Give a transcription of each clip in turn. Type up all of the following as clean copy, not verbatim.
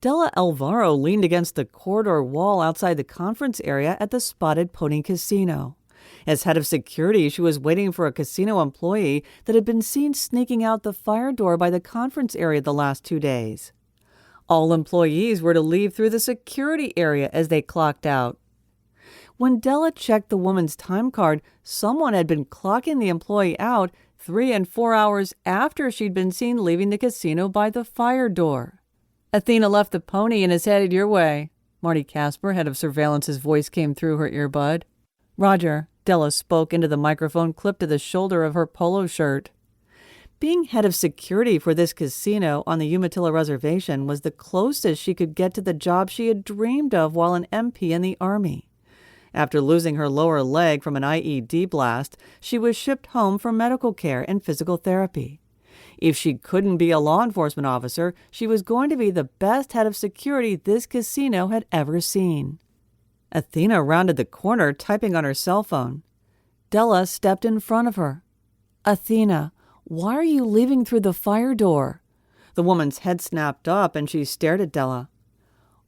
Dela Alvaro leaned against the corridor wall outside the conference area at the spotted Pony Casino. As head of security, she was waiting for a casino employee that had been seen sneaking out the fire door by the conference area the last 2 days. All employees were to leave through the security area as they clocked out. When Dela checked the woman's time card, someone had been clocking the employee out 3 and 4 hours after she'd been seen leaving the casino by the fire door. "Athena left the pony and is headed your way." Marty Casper, head of surveillance's voice came through her earbud. "Roger," Dela spoke into the microphone clipped to the shoulder of her polo shirt. Being head of security for this casino on the Umatilla Reservation was the closest she could get to the job she had dreamed of while an MP in the Army. After losing her lower leg from an IED blast, she was shipped home for medical care and physical therapy. If she couldn't be a law enforcement officer, she was going to be the best head of security this casino had ever seen. Athena rounded the corner, typing on her cell phone. Dela stepped in front of her. "Athena, why are you leaving through the fire door?" The woman's head snapped up and she stared at Dela.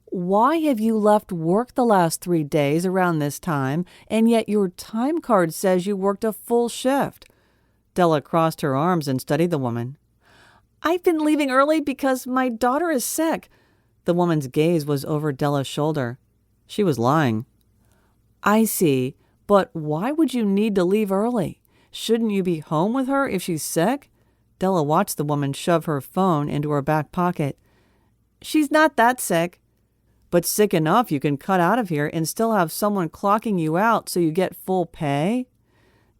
"Why have you left work the last 3 days around this time, and yet your time card says you worked a full shift?" Dela crossed her arms and studied the woman. "I've been leaving early because my daughter is sick." The woman's gaze was over Dela's shoulder. She was lying. "I see, but why would you need to leave early? Shouldn't you be home with her if she's sick?" Dela watched the woman shove her phone into her back pocket. "She's not that sick." "But sick enough you can cut out of here and still have someone clocking you out so you get full pay?"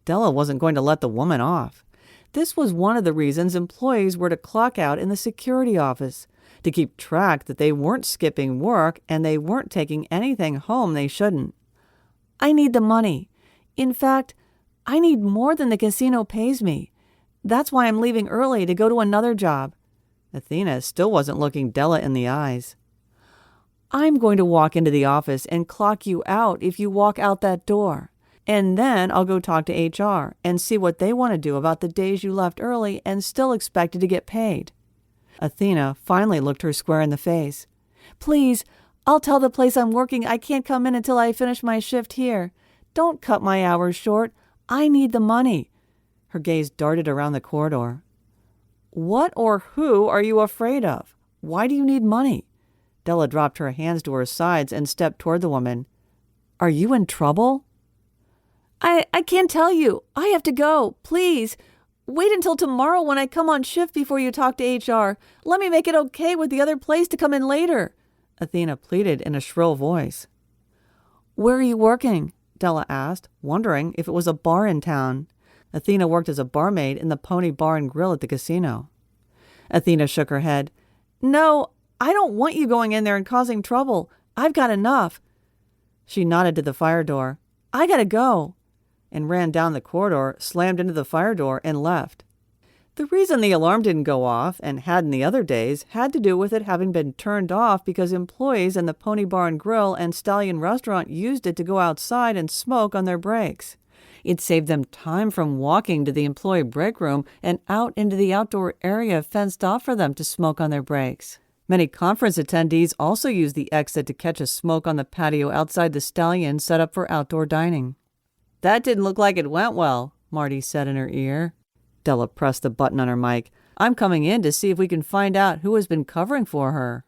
Dela wasn't going to let the woman off. This was one of the reasons employees were to clock out in the security office, to keep track that they weren't skipping work and they weren't taking anything home they shouldn't. "I need the money. In fact, I need more than the casino pays me. That's why I'm leaving early to go to another job." Athena still wasn't looking Dela in the eyes. "I'm going to walk into the office and clock you out if you walk out that door. And then I'll go talk to HR and see what they want to do about the days you left early and still expected to get paid." Athena finally looked her square in the face. "Please, I'll tell the place I'm working I can't come in until I finish my shift here. Don't cut my hours short. I need the money." Her gaze darted around the corridor. "What or who are you afraid of? Why do you need money?" Dela dropped her hands to her sides and stepped toward the woman. "Are you in trouble?" I can't tell you. I have to go. Please. Wait until tomorrow when I come on shift before you talk to HR. Let me make it okay with the other place to come in later," Athena pleaded in a shrill voice. "Where are you working?" Dela asked, wondering if it was a bar in town. Athena worked as a barmaid in the Pony Bar and Grill at the casino. Athena shook her head. "No, I don't want you going in there and causing trouble. I've got enough." She nodded to the fire door. "I gotta go," and ran down the corridor, slammed into the fire door, and left. The reason the alarm didn't go off, and hadn't the other days, had to do with it having been turned off because employees in the Pony Bar and Grill and Stallion Restaurant used it to go outside and smoke on their breaks. It saved them time from walking to the employee break room and out into the outdoor area fenced off for them to smoke on their breaks. Many conference attendees also used the exit to catch a smoke on the patio outside the Stallion set up for outdoor dining. "That didn't look like it went well," Marty said in her ear. Dela pressed the button on her mic. "I'm coming in to see if we can find out who has been covering for her."